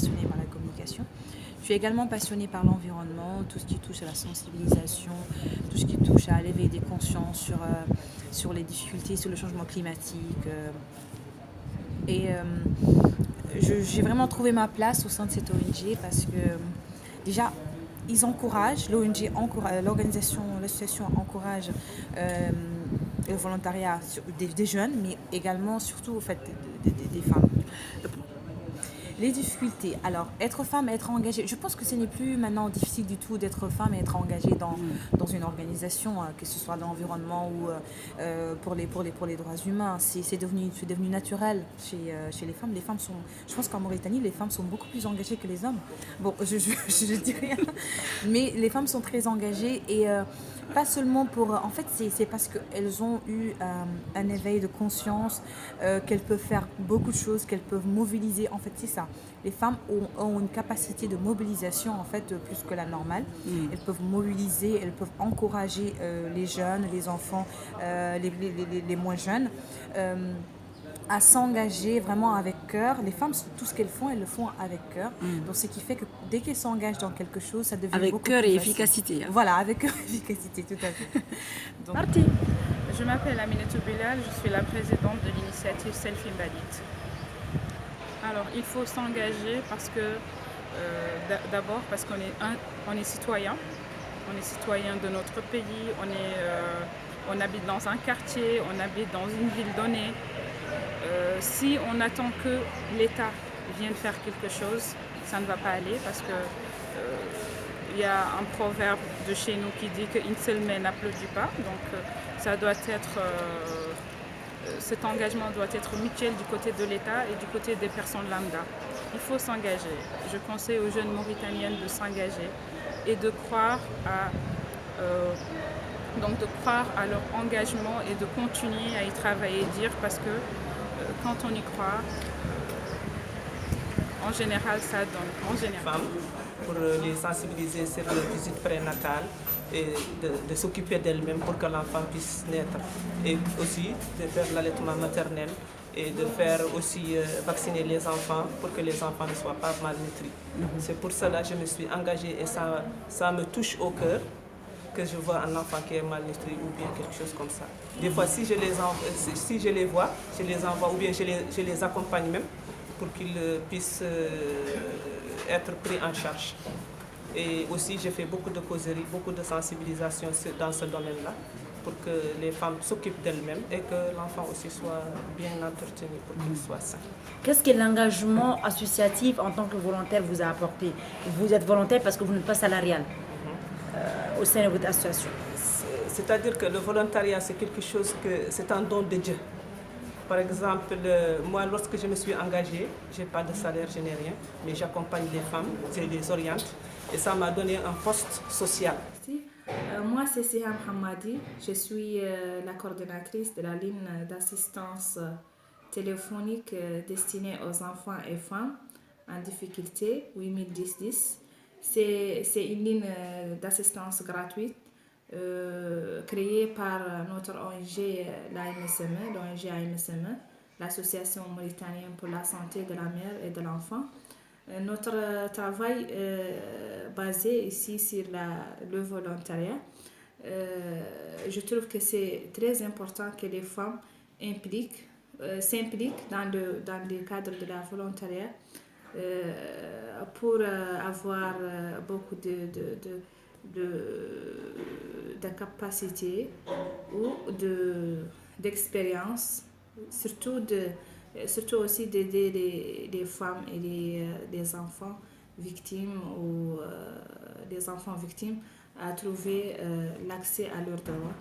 passionnée par la communication. Je suis également passionnée par l'environnement, tout ce qui touche à la sensibilisation, tout ce qui touche à l'éveil des consciences sur les difficultés, sur le changement climatique. Et j'ai vraiment trouvé ma place au sein de cette ONG parce que déjà, ils encouragent, l'ONG encourage, l'organisation, l'association encourage le volontariat des jeunes, mais également surtout au fait des femmes. Les difficultés. Alors, être femme, être engagée. Je pense que ce n'est plus maintenant difficile du tout d'être femme et être engagée dans une organisation, que ce soit dans l'environnement ou pour les droits humains. C'est devenu naturel chez les femmes. Les femmes sont, je pense qu'en Mauritanie, les femmes sont beaucoup plus engagées que les hommes. Bon, je dis rien, mais les femmes sont très engagées et pas seulement pour... En fait, c'est parce qu'elles ont eu un éveil de conscience, qu'elles peuvent faire beaucoup de choses, qu'elles peuvent mobiliser. En fait, c'est ça. Les femmes ont une capacité de mobilisation, en fait, plus que la normale. Elles peuvent mobiliser, elles peuvent encourager les jeunes, les enfants, les moins jeunes. À s'engager vraiment avec cœur. Les femmes, tout ce qu'elles font, elles le font avec cœur. Donc, ce qui fait que dès qu'elles s'engagent dans quelque chose, ça devient avec beaucoup cœur plus et facile. efficacité. Voilà, avec cœur et efficacité, tout à fait. Donc, Parti. Je m'appelle Aminetou Bilal, je suis la présidente de l'initiative Self Invalid. Alors, il faut s'engager parce que, d'abord, parce on est citoyen. On est citoyen de notre pays, on habite dans un quartier, on habite dans une ville donnée. Si on attend que l'État vienne faire quelque chose, ça ne va pas aller parce que il y a un proverbe de chez nous qui dit qu'une seule main n'applaudit pas. Donc ça doit être, cet engagement doit être mutuel du côté de l'État et du côté des personnes lambda. Il faut s'engager. Je conseille aux jeunes Mauritaniennes de s'engager et de croire à leur engagement et de continuer à y travailler et dire parce que quand on y croit, en général, ça donne. En général. Femmes, pour les sensibiliser sur la visite prénatale et de s'occuper d'elles-mêmes pour que l'enfant puisse naître. Et aussi de faire l'allaitement maternel et de faire aussi vacciner les enfants pour que les enfants ne soient pas malnutris. C'est pour cela que je me suis engagée et ça me touche au cœur que je vois un enfant qui est malnutri ou bien quelque chose comme ça. Des fois, si je les vois, je les envoie ou bien je les accompagne même pour qu'ils puissent être pris en charge. Et aussi, j'ai fait beaucoup de causeries, beaucoup de sensibilisation dans ce domaine-là pour que les femmes s'occupent d'elles-mêmes et que l'enfant aussi soit bien entretenu pour qu'il soit sain. Qu'est-ce que l'engagement associatif en tant que volontaire vous a apporté? Vous êtes volontaire parce que vous n'êtes pas salarial au sein de votre association. C'est-à-dire que le volontariat, c'est quelque chose c'est un don de Dieu. Par exemple, moi, lorsque je me suis engagée, je n'ai pas de salaire, je n'ai rien, mais j'accompagne les femmes, je les oriente et ça m'a donné un poste social. Moi, c'est Siham Hamadi. Je suis la coordonnatrice de la ligne d'assistance téléphonique destinée aux enfants et femmes en difficulté, 801010. C'est une ligne d'assistance gratuite créée par notre ONG, l'AMSME, l'ONG AMSME, l'Association mauritanienne pour la santé de la mère et de l'enfant. Notre travail basé ici sur le volontariat. Je trouve que c'est très important que les femmes s'impliquent dans le cadre de la volontariat pour avoir beaucoup de capacités ou d'expérience, surtout aussi d'aider les femmes et les enfants victimes ou les enfants victimes à trouver l'accès à leurs droits.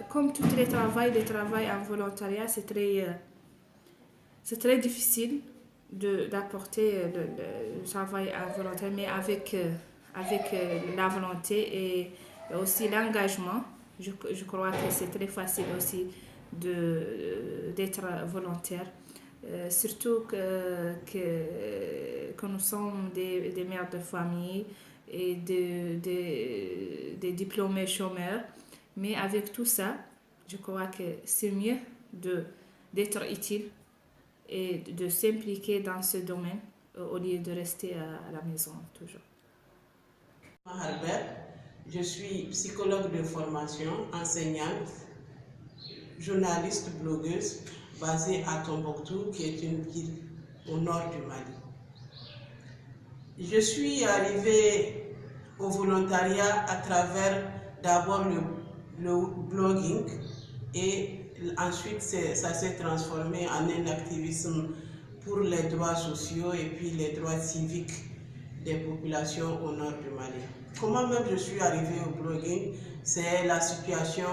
Comme tous les travail en volontariat, c'est très difficile d'apporter le travail en volontariat, mais avec la volonté et aussi l'engagement, je crois que c'est très facile aussi d'être volontaire. Surtout que nous sommes des mères de famille et des diplômés chômeurs. Mais avec tout ça, je crois que c'est mieux d'être utile et de s'impliquer dans ce domaine au lieu de rester à la maison toujours. Albert, je suis psychologue de formation, enseignante, journaliste, blogueuse, basée à Tombouctou, qui est une ville au nord du Mali. Je suis arrivée au volontariat à travers d'abord le blogging et ensuite ça s'est transformé en un activisme pour les droits sociaux et puis les droits civiques des populations au nord du Mali. Comment même je suis arrivée au blogging, c'est la situation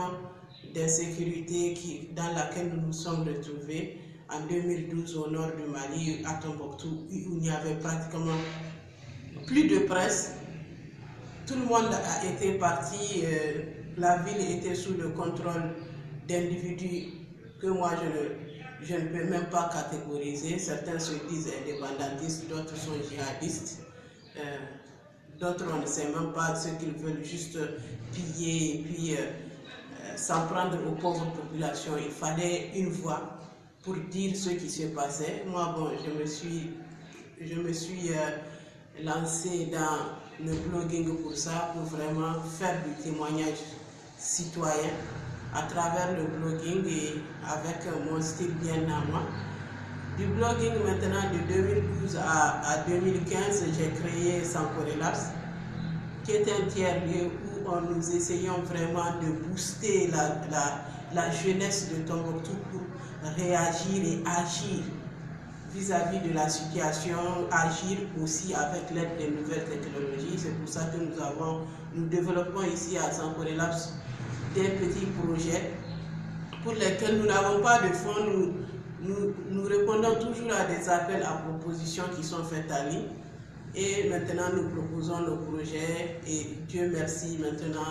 d'insécurité dans laquelle nous nous sommes retrouvés en 2012 au nord du Mali, à Tombouctou, où il n'y avait pratiquement plus de presse. Tout le monde a été parti, la ville était sous le contrôle d'individus que moi je ne peux même pas catégoriser. Certains se disent indépendantistes, d'autres sont djihadistes, d'autres on ne sait même pas ce qu'ils veulent, juste piller et puis s'en prendre aux pauvres populations. Il fallait une voix pour dire ce qui se passait. Moi, bon, je me suis lancée dans le blogging pour ça, pour vraiment faire du témoignage citoyen à travers le blogging et avec mon style bien à moi. Du blogging maintenant de 2012 à 2015, j'ai créé Sankorelabs, qui est un tiers-lieu où nous essayons vraiment de booster la jeunesse de Tombouctou pour réagir et agir vis-à-vis de la situation, agir aussi avec l'aide des nouvelles technologies. C'est pour ça que nous développons ici à Sankorelabs des petits projets pour lesquels nous n'avons pas de fonds. Nous répondons toujours à des appels à propositions qui sont faites à ligne. Et maintenant, nous proposons nos projets et Dieu merci, maintenant,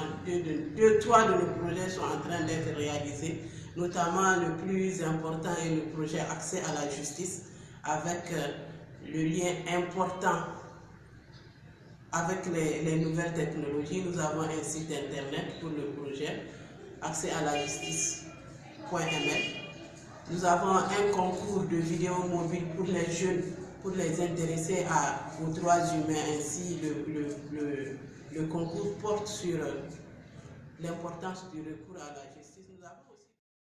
trois de nos projets sont en train d'être réalisés, notamment le plus important est le projet Accès à la justice, avec le lien important avec les nouvelles technologies. Nous avons un site internet pour le projet Accès à la justice.ml. Nous avons un concours de vidéos mobiles pour les jeunes, pour les intéresser aux droits humains. Ainsi, le concours porte sur l'importance du recours à la justice.